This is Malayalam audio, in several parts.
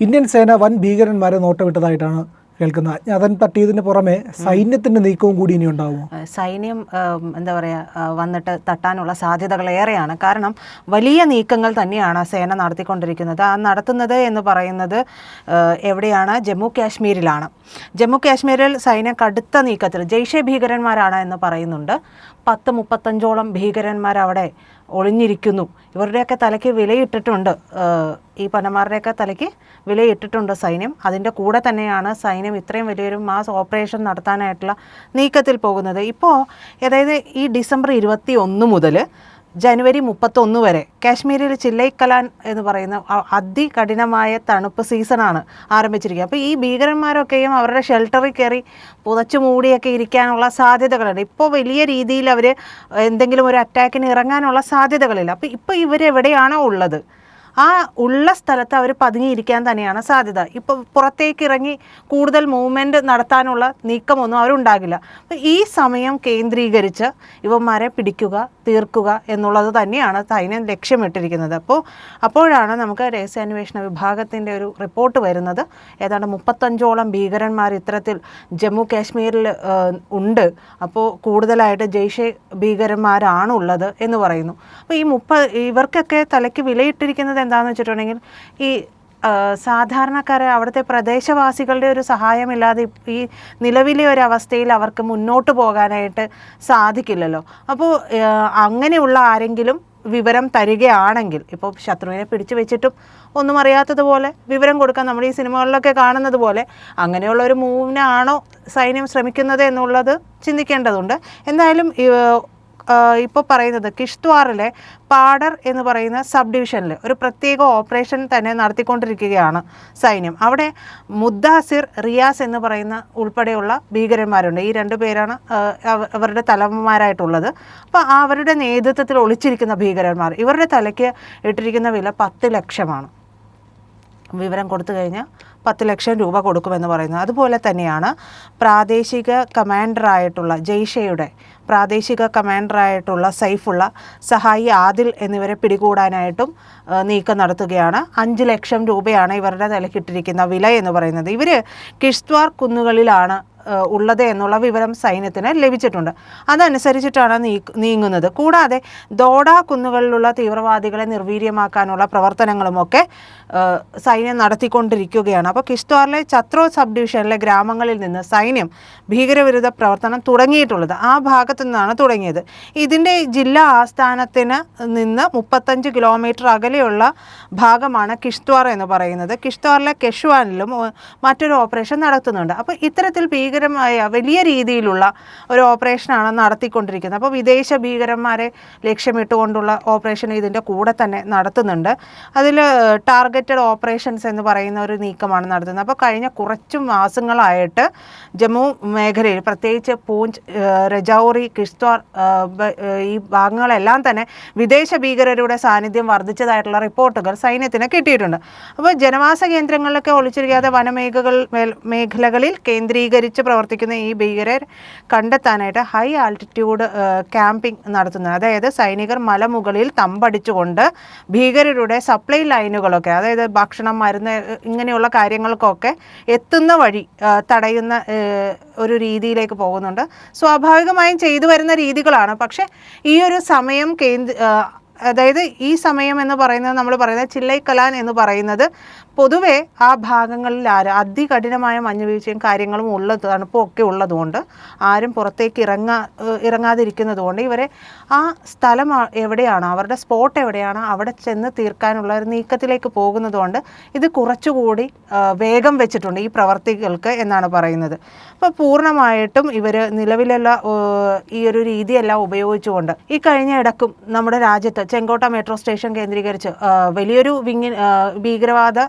ഇന്ത്യൻ സേന വൻ ഭീകരന്മാരെ നോട്ടമിട്ടതായിട്ടാണ് കേൾക്കുന്നത്. അജ്ഞാതൻ തട്ടിയതിന് പുറമെ സൈന്യത്തിന്റെ നീക്കവും കൂടി ഇനി ഉണ്ടാവുമോ? സൈന്യം എന്താ പറയുക വന്നിട്ട് തട്ടാനുള്ള സാധ്യതകൾ ഏറെയാണ്. കാരണം വലിയ നീക്കങ്ങൾ തന്നെയാണ് സേന നടത്തിക്കൊണ്ടിരിക്കുന്നത്. ആ നടത്തുന്നത് എന്ന് പറയുന്നത് എവിടെയാണ്? ജമ്മു കാശ്മീരിലാണ്. ജമ്മു കാശ്മീരിൽ സൈന്യം കടുത്ത നീക്കത്തിൽ ജെയ്ഷെ ഭീകരന്മാരാണ് എന്ന് പറയുന്നുണ്ട്. 30-35ഓളം ഭീകരന്മാർ അവിടെ ഒളിഞ്ഞിരിക്കുന്നു. ഇവരുടെയൊക്കെ തലയ്ക്ക് വിലയിട്ടിട്ടുണ്ട്, ഈ പനമാരുടെയൊക്കെ തലയ്ക്ക് വിലയിട്ടിട്ടുണ്ട് സൈന്യം. അതിൻ്റെ കൂടെ തന്നെയാണ് സൈന്യം ഇത്രയും വലിയൊരു മാസ് ഓപ്പറേഷൻ നടത്താനായിട്ടുള്ള നീക്കത്തിൽ പോകുന്നത്. ഇപ്പോൾ അതായത് ഈ ഡിസംബർ 21 മുതൽ ജനുവരി 31 വരെ കാശ്മീരിൽ ചില്ലൈക്കലാൻ എന്ന് പറയുന്ന അതികഠിനമായ തണുപ്പ് സീസണാണ് ആരംഭിച്ചിരിക്കുക. അപ്പോൾ ഈ ഭീകരന്മാരൊക്കെയും അവരുടെ ഷെൽട്ടറിൽ കയറി പുതച്ചു മൂടിയൊക്കെ ഇരിക്കാനുള്ള സാധ്യതകളുണ്ട്. ഇപ്പോൾ വലിയ രീതിയിൽ അവർ എന്തെങ്കിലും ഒരു അറ്റാക്കിന് ഇറങ്ങാനുള്ള സാധ്യതകളില്ല. അപ്പോൾ ഇപ്പോൾ ഇവരെവിടെയാണോ ഉള്ളത് ആ ഉള്ള സ്ഥലത്ത് അവർ പതുങ്ങിയിരിക്കാൻ തന്നെയാണ് സാധ്യത. ഇപ്പോൾ പുറത്തേക്ക് ഇറങ്ങി കൂടുതൽ മൂവ്മെൻറ്റ് നടത്താനുള്ള നീക്കമൊന്നും അവരുണ്ടാകില്ല. അപ്പോൾ ഈ സമയം കേന്ദ്രീകരിച്ച് ഇവന്മാരെ പിടിക്കുക, തീർക്കുക എന്നുള്ളത് തന്നെയാണ് സൈന്യം ലക്ഷ്യമിട്ടിരിക്കുന്നത്. അപ്പോഴാണ് നമുക്ക് രഹസ്യാന്വേഷണ വിഭാഗത്തിൻ്റെ ഒരു റിപ്പോർട്ട് വരുന്നത്. ഏതാണ്ട് 35ഓളം ഭീകരന്മാർ ഇത്തരത്തിൽ ജമ്മു കാശ്മീരിൽ ഉണ്ട്. അപ്പോൾ കൂടുതലായിട്ട് ജെയ്ഷെ ഭീകരന്മാരാണുള്ളത് എന്ന് പറയുന്നു. അപ്പോൾ ഇവർക്കൊക്കെ തലയ്ക്ക് വിലയിട്ടിരിക്കുന്നത് എന്താണെന്ന് വെച്ചിട്ടുണ്ടെങ്കിൽ ഈ സാധാരണക്കാരെ അവിടുത്തെ പ്രദേശവാസികളുടെ ഒരു സഹായമില്ലാതെ ഈ നിലവിലെ ഒരു അവസ്ഥയിൽ അവർക്ക് മുന്നോട്ട് പോകാനായിട്ട് സാധിക്കില്ലല്ലോ. അപ്പോൾ അങ്ങനെയുള്ള ആരെങ്കിലും വിവരം തരികയാണെങ്കിൽ, ഇപ്പോൾ ശത്രുവിനെ പിടിച്ചു വെച്ചിട്ടും ഒന്നും അറിയാത്തതുപോലെ വിവരം കൊടുക്കാൻ നമ്മൾ ഈ സിനിമകളിലൊക്കെ കാണുന്നത് പോലെ അങ്ങനെയുള്ള ഒരു മൂവിനാണോ സൈന്യം ശ്രമിക്കുന്നത് എന്നുള്ളത് ചിന്തിക്കേണ്ടതുണ്ട്. എന്തായാലും ഇപ്പോൾ പറയുന്നത് കിഷ്ത്വാറിലെ പാഡർ എന്ന് പറയുന്ന സബ് ഡിവിഷനിൽ ഒരു പ്രത്യേക ഓപ്പറേഷൻ തന്നെ നടത്തിക്കൊണ്ടിരിക്കുകയാണ് സൈന്യം. അവിടെ മുദ്ദാസിർ, റിയാസ് എന്ന് പറയുന്ന ഉൾപ്പെടെയുള്ള ഭീകരന്മാരുണ്ട്. ഈ 2 പേരാണ് അവരുടെ തലവന്മാരായിട്ടുള്ളത്. അപ്പോൾ അവരുടെ നേതൃത്വത്തിൽ ഒളിച്ചിരിക്കുന്ന ഭീകരന്മാർ, ഇവരുടെ തലയ്ക്ക് ഇട്ടിരിക്കുന്ന വില 10 ലക്ഷമാണ്. വിവരം കൊടുത്തു കഴിഞ്ഞാൽ 10 ലക്ഷം രൂപ കൊടുക്കുമെന്ന് പറയുന്നത്. അതുപോലെ തന്നെയാണ് പ്രാദേശിക കമാൻഡറായിട്ടുള്ള ജെയ്ഷെയുടെ പ്രാദേശിക കമാൻഡറായിട്ടുള്ള സൈഫുള്ള, സഹായി ആദിൽ എന്നിവരെ പിടികൂടാനായിട്ടും നീക്കം നടത്തുകയാണ്. 5 ലക്ഷം രൂപയാണ് ഇവരുടെ തലക്കിട്ടിരിക്കുന്ന വില എന്ന് പറയുന്നത്. ഇവർ കിഷ്ത്വാർ കുന്നുകളിലാണ് ഉള്ളത് എന്നുള്ള വിവരം സൈന്യത്തിന് ലഭിച്ചിട്ടുണ്ട്. അതനുസരിച്ചിട്ടാണ് നീങ്ങുന്നത്. കൂടാതെ ദോഡ കുന്നുകളിലുള്ള തീവ്രവാദികളെ നിർവീര്യമാക്കാനുള്ള പ്രവർത്തനങ്ങളുമൊക്കെ സൈന്യം നടത്തിക്കൊണ്ടിരിക്കുകയാണ്. അപ്പോൾ കിഷ്ത്വാറിലെ ചത്രോ സബ് ഡിവിഷനിലെ ഗ്രാമങ്ങളിൽ നിന്ന് സൈന്യം ഭീകരവിരുദ്ധ പ്രവർത്തനം തുടങ്ങിയിട്ടുള്ളത് ആ ഭാഗത്തു നിന്നാണ് തുടങ്ങിയത്. ഇതിൻ്റെ ജില്ലാ ആസ്ഥാനത്തിന് നിന്ന് 35 കിലോമീറ്റർ അകലെയുള്ള ഭാഗമാണ് കിഷ്ത്വാർ എന്ന് പറയുന്നത്. കിഷ്ത്വാറിലെ കെഷ്വാനിലും മറ്റൊരു ഓപ്പറേഷൻ നടത്തുന്നുണ്ട്. അപ്പോൾ ഇത്തരത്തിൽ ഭീകരമായ വലിയ രീതിയിലുള്ള ഒരു ഓപ്പറേഷനാണ് നടത്തിക്കൊണ്ടിരിക്കുന്നത്. അപ്പോൾ വിദേശ ഭീകരന്മാരെ ലക്ഷ്യമിട്ടുകൊണ്ടുള്ള ഓപ്പറേഷൻ ഇതിൻ്റെ കൂടെ തന്നെ നടത്തുന്നുണ്ട്. അതിൽ ടാർഗറ്റഡ് ഓപ്പറേഷൻസ് എന്ന് പറയുന്ന ഒരു നീക്കമാണ് നടത്തുന്നത്. അപ്പോൾ കഴിഞ്ഞ കുറച്ച് മാസങ്ങളായിട്ട് ജമ്മു മേഖലയിൽ പ്രത്യേകിച്ച് പൂഞ്ച്, രജൌറി, കിഷ്ത്വാർ ഈ ഭാഗങ്ങളെല്ലാം തന്നെ വിദേശ ഭീകരരുടെ സാന്നിധ്യം വർദ്ധിച്ചതായിട്ടുള്ള റിപ്പോർട്ടുകൾ സൈന്യത്തിന് കിട്ടിയിട്ടുണ്ട്. അപ്പോൾ ജനവാസ കേന്ദ്രങ്ങളിലൊക്കെ ഒളിച്ചിരിക്കാതെ മേഖലകളിൽ കേന്ദ്രീകരിച്ച് പ്രവർത്തിക്കുന്ന ഈ ഭീകരർ കണ്ടെത്താനായിട്ട് ഹൈ ആൾട്ടിറ്റ്യൂഡ് ക്യാമ്പിംഗ് നടത്തുന്നത്. അതായത് സൈനികർ മലമുകളിൽ തമ്പടിച്ചുകൊണ്ട് ഭീകരരുടെ സപ്ലൈ ലൈനുകളൊക്കെ, അതായത് ഭക്ഷണം, മരുന്ന് ഇങ്ങനെയുള്ള കാര്യങ്ങൾക്കൊക്കെ എത്തുന്ന വഴി തടയുന്ന ഒരു രീതിയിലേക്ക് പോകുന്നുണ്ട്. സ്വാഭാവികമായും ചെയ്തു വരുന്ന രീതികളാണ്. പക്ഷേ ഈ ഒരു സമയം അതായത് ഈ സമയം എന്ന് പറയുന്നത് നമ്മൾ പറയുന്നത് ചില്ലൈക്കലാൻ എന്ന് പറയുന്നത് പൊതുവെ ആ ഭാഗങ്ങളിൽ അതികഠിനമായ മഞ്ഞുവീഴ്ചയും കാര്യങ്ങളും തണുപ്പും ഒക്കെ ഉള്ളതുകൊണ്ട് ആരും പുറത്തേക്ക് ഇറങ്ങാതിരിക്കുന്നത് കൊണ്ട് ഇവരെ ആ സ്ഥലം എവിടെയാണ്, അവരുടെ സ്പോട്ട് എവിടെയാണ് അവിടെ ചെന്ന് തീർക്കാനുള്ള ഒരു നീക്കത്തിലേക്ക് പോകുന്നതുകൊണ്ട് ഇത് കുറച്ചുകൂടി വേഗം വെച്ചിട്ടുണ്ട് ഈ പ്രവർത്തികൾക്ക് എന്നാണ് പറയുന്നത്. അപ്പോൾ പൂർണ്ണമായിട്ടും ഇവർ നിലവിലുള്ള ഈ ഒരു രീതിയെല്ലാം ഉപയോഗിച്ചുകൊണ്ട് ഈ കഴിഞ്ഞ ഇടക്കും നമ്മുടെ രാജ്യത്ത് ചെങ്കോട്ട മെട്രോ സ്റ്റേഷൻ കേന്ദ്രീകരിച്ച് വലിയൊരു ഭീകരവാദ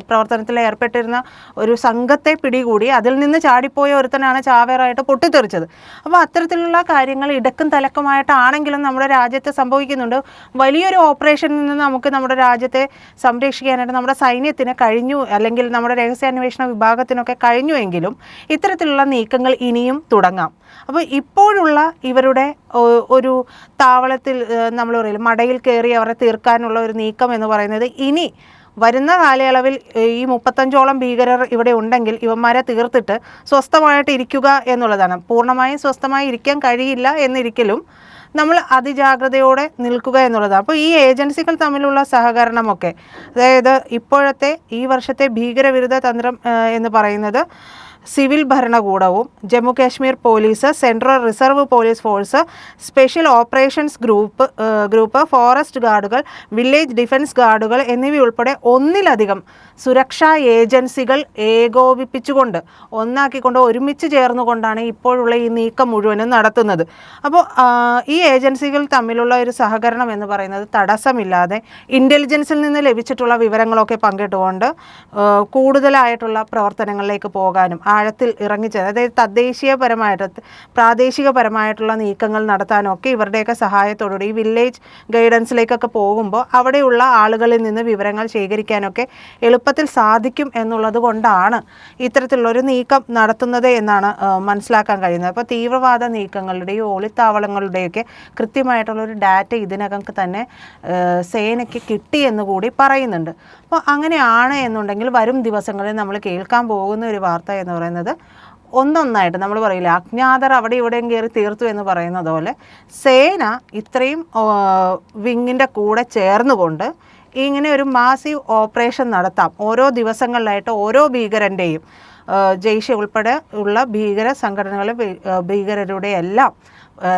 പ്രവർത്തനത്തിൽ ഏർപ്പെട്ടിരുന്ന ഒരു സംഘത്തെ പിടികൂടി അതിൽ നിന്ന് ചാടിപ്പോയ ഒരുത്തനാണ് ചാവേറായിട്ട് പൊട്ടിത്തെറിച്ചത്. അപ്പോൾ അത്തരത്തിലുള്ള കാര്യങ്ങൾ ഇടക്കും തലക്കുമായിട്ടാണെങ്കിലും നമ്മുടെ രാജ്യത്ത് സംഭവിക്കുന്നുണ്ട്. വലിയൊരു ഓപ്പറേഷനിൽ നിന്ന് നമുക്ക് നമ്മുടെ രാജ്യത്തെ സംരക്ഷിക്കാനായിട്ട് നമ്മുടെ സൈന്യത്തിന് കഴിഞ്ഞു, അല്ലെങ്കിൽ നമ്മുടെ രഹസ്യാന്വേഷണ വിഭാഗത്തിനൊക്കെ കഴിഞ്ഞുവെങ്കിലും ഇത്തരത്തിലുള്ള നീക്കങ്ങൾ ഇനിയും തുടങ്ങാം. അപ്പോൾ ഇപ്പോഴുള്ള ഇവരുടെ ഒരു താവളത്തിൽ നമ്മൾ പറയില്ല മടയിൽ കയറി അവരെ തീർക്കാനുള്ള ഒരു നീക്കം എന്ന് പറയുന്നത് ഇനി വരുന്ന കാലയളവിൽ ഈ 35ഓളം ഭീകരർ ഇവിടെ ഉണ്ടെങ്കിൽ ഇവന്മാരെ തീർത്തിട്ട് സ്വസ്ഥമായിട്ട് ഇരിക്കുക എന്നുള്ളതാണ്. പൂർണ്ണമായും സ്വസ്ഥമായി ഇരിക്കാൻ കഴിയില്ല എന്നിരിക്കലും നമ്മൾ അതിജാഗ്രതയോടെ നിൽക്കുക എന്നുള്ളതാണ്. അപ്പോൾ ഈ ഏജൻസികൾ തമ്മിലുള്ള സഹകരണമൊക്കെ, അതായത് ഇപ്പോഴത്തെ ഈ വർഷത്തെ ഭീകരവിരുദ്ധ തന്ത്രം എന്ന് പറയുന്നത് സിവിൽ ഭരണകൂടവും Jammu Kashmir police, central reserve police force, special operations group, forest ഗാർഡുകൾ, വില്ലേജ് ഡിഫൻസ് ഗാർഡുകൾ എന്നിവയുൾപ്പെടെ ഒന്നിലധികം സുരക്ഷാ ഏജൻസികൾ ഏകോപിപ്പിച്ചുകൊണ്ട് ഒന്നാക്കിക്കൊണ്ട് ഒരുമിച്ച് ചേർന്നുകൊണ്ടാണ് ഇപ്പോഴുള്ള ഈ നീക്കം മുഴുവനും നടത്തുന്നത്. അപ്പോൾ ഈ ഏജൻസികൾ തമ്മിലുള്ള ഒരു സഹകരണം എന്ന് പറയുന്നത് തടസ്സമില്ലാതെ ഇൻ്റലിജൻസിൽ നിന്ന് ലഭിച്ചിട്ടുള്ള വിവരങ്ങളൊക്കെ പങ്കിട്ടുകൊണ്ട് കൂടുതലായിട്ടുള്ള പ്രവർത്തനങ്ങളിലേക്ക് പോകാനും ആഴത്തിൽ ഇറങ്ങിച്ചേരാൻ, അതായത് തദ്ദേശീയപരമായിട്ട് പ്രാദേശികപരമായിട്ടുള്ള നീക്കങ്ങൾ നടത്താനൊക്കെ ഇവരുടെയൊക്കെ സഹായത്തോടുകൂടി ഈ വില്ലേജ് ഗൈഡൻസിലേക്കൊക്കെ പോകുമ്പോൾ അവിടെയുള്ള ആളുകളിൽ നിന്ന് വിവരങ്ങൾ ശേഖരിക്കാനൊക്കെ എളുപ്പത്തിൽ സാധിക്കും എന്നുള്ളത് കൊണ്ടാണ് ഇത്തരത്തിലുള്ളൊരു നീക്കം നടത്തുന്നത് എന്നാണ് മനസ്സിലാക്കാൻ കഴിയുന്നത്. അപ്പോൾ തീവ്രവാദ നീക്കങ്ങളുടെയും ഒളിത്താവളങ്ങളുടെയൊക്കെ കൃത്യമായിട്ടുള്ളൊരു ഡാറ്റ ഇതിനകം തന്നെ സേനയ്ക്ക് കിട്ടിയെന്ന് കൂടി പറയുന്നുണ്ട്. അപ്പോൾ അങ്ങനെയാണ് എന്നുണ്ടെങ്കിൽ വരും ദിവസങ്ങളിൽ നമ്മൾ കേൾക്കാൻ പോകുന്ന ഒരു വാർത്ത എന്ന് പറയുന്നത് ഒന്നൊന്നായിട്ട് നമ്മൾ പറയില്ല, അജ്ഞാതർ അവിടെ ഇവിടെയും കയറി തീർത്തു എന്ന് പറയുന്നത് പോലെ സേന ഇത്രയും വിങ്ങിൻ്റെ കൂടെ ചേർന്നുകൊണ്ട് ഇങ്ങനെ ഒരു മാസീവ് ഓപ്പറേഷൻ നടത്താം. ഓരോ ദിവസങ്ങളിലായിട്ട് ഓരോ ഭീകരൻ്റെയും ജയ്ഷെ ഉൾപ്പെടെ ഉള്ള ഭീകര സംഘടനകളെ ഭീകരരുടെ എല്ലാം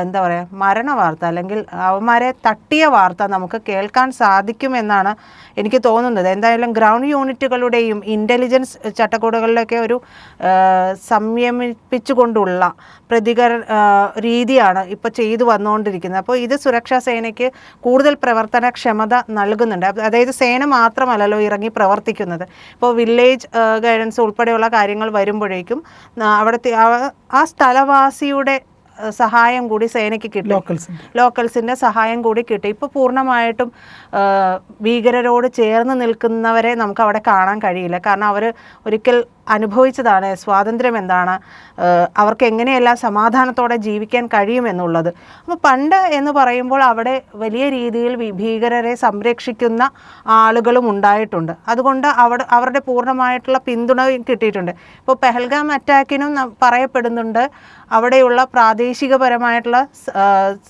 എന്താ പറയുക മരണ വാർത്ത അല്ലെങ്കിൽ അവന്മാരെ തട്ടിയ വാർത്ത നമുക്ക് കേൾക്കാൻ സാധിക്കുമെന്നാണ് എനിക്ക് തോന്നുന്നത്. എന്തായാലും ഗ്രൗണ്ട് യൂണിറ്റുകളുടെയും ഇൻ്റലിജൻസ് ചട്ടക്കൂടുകളിലൊക്കെ ഒരു സംയമിപ്പിച്ചുകൊണ്ടുള്ള രീതിയാണ് ഇപ്പോൾ ചെയ്തു വന്നുകൊണ്ടിരിക്കുന്നത്. അപ്പോൾ ഇത് സുരക്ഷാ സേനയ്ക്ക് കൂടുതൽ പ്രവർത്തനക്ഷമത നൽകുന്നുണ്ട്. അതായത് സേന മാത്രമല്ലല്ലോ ഇറങ്ങി പ്രവർത്തിക്കുന്നത്. ഇപ്പോൾ വില്ലേജ് ഗൈഡൻസ് ഉൾപ്പെടെയുള്ള കാര്യങ്ങൾ വരുമ്പോഴേക്കും അവിടുത്തെ ആ സ്ഥലവാസിയുടെ സഹായം കൂടി സേനയ്ക്ക് കിട്ടും, ലോക്കൽസിൻ്റെ സഹായം കൂടി കിട്ടും. ഇപ്പോൾ പൂർണ്ണമായിട്ടും ഭീകരരോട് ചേർന്ന് നിൽക്കുന്നവരെ നമുക്ക് അവിടെ കാണാൻ കഴിയില്ല. കാരണം അവർ ഒരിക്കൽ അനുഭവിച്ചതാണ് സ്വാതന്ത്ര്യം എന്താണ്, അവർക്ക് എങ്ങനെയെല്ലാം സമാധാനത്തോടെ ജീവിക്കാൻ കഴിയുമെന്നുള്ളത്. അപ്പോൾ പണ്ട് എന്ന് പറയുമ്പോൾ അവിടെ വലിയ രീതിയിൽ ഭീകരരെ സംരക്ഷിക്കുന്ന ആളുകളും ഉണ്ടായിട്ടുണ്ട്. അതുകൊണ്ട് അവരുടെ പൂർണ്ണമായിട്ടുള്ള പിന്തുണയും കിട്ടിയിട്ടുണ്ട്. ഇപ്പോൾ പെഹൽഗാം അറ്റാക്കിനും പറയപ്പെടുന്നുണ്ട് അവിടെയുള്ള പ്രാദേശികപരമായിട്ടുള്ള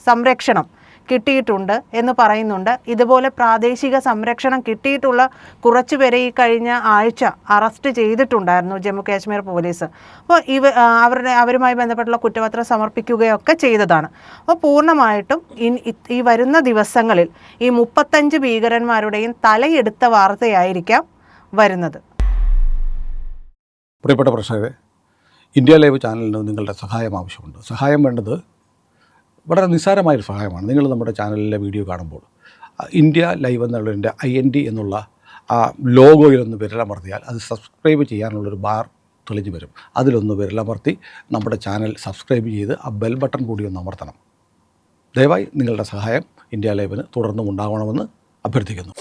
സംരക്ഷണം കിട്ടിയിട്ടുണ്ട് എന്ന് പറയുന്നുണ്ട്. ഇതുപോലെ പ്രാദേശിക സംരക്ഷണം കിട്ടിയിട്ടുള്ള കുറച്ചുപേരെ ഈ കഴിഞ്ഞ ആഴ്ച അറസ്റ്റ് ചെയ്തിട്ടുണ്ടായിരുന്നു ജമ്മു കാശ്മീർ പോലീസ്. അപ്പോൾ അവരുമായി ബന്ധപ്പെട്ടുള്ള കുറ്റപത്രം സമർപ്പിക്കുകയൊക്കെ ചെയ്തതാണ്. അപ്പോൾ പൂർണ്ണമായിട്ടും ഈ വരുന്ന ദിവസങ്ങളിൽ ഈ 35 ഭീകരന്മാരുടെയും തലയെടുത്ത വാർത്തയായിരിക്കാം വരുന്നത്. പ്രിയപ്പെട്ട പ്രേക്ഷകരെ, ഇന്ത്യ ലൈവ് ചാനലിന് നിങ്ങളുടെ സഹായം ആവശ്യമുണ്ട്. സഹായം വേണ്ടത് വളരെ നിസ്സാരമായൊരു സഹായമാണ്. നിങ്ങൾ നമ്മുടെ ചാനലിലെ വീഡിയോ കാണുമ്പോൾ ഇന്ത്യ ലൈവ് എന്നുള്ളതിൻ്റെ IND എന്നുള്ള ആ ലോഗോയിലൊന്ന് വിരലമർത്തിയാൽ അത് സബ്സ്ക്രൈബ് ചെയ്യാനുള്ളൊരു ബാർ തെളിഞ്ഞു വരും. അതിലൊന്ന് വിരലമർത്തി നമ്മുടെ ചാനൽ സബ്സ്ക്രൈബ് ചെയ്ത് ആ ബെൽ ബട്ടൺ കൂടി ഒന്ന് അമർത്തണം. ദയവായി നിങ്ങളുടെ സഹായം ഇന്ത്യ ലൈവിന് തുടർന്നും ഉണ്ടാവണമെന്ന് അഭ്യർത്ഥിക്കുന്നു.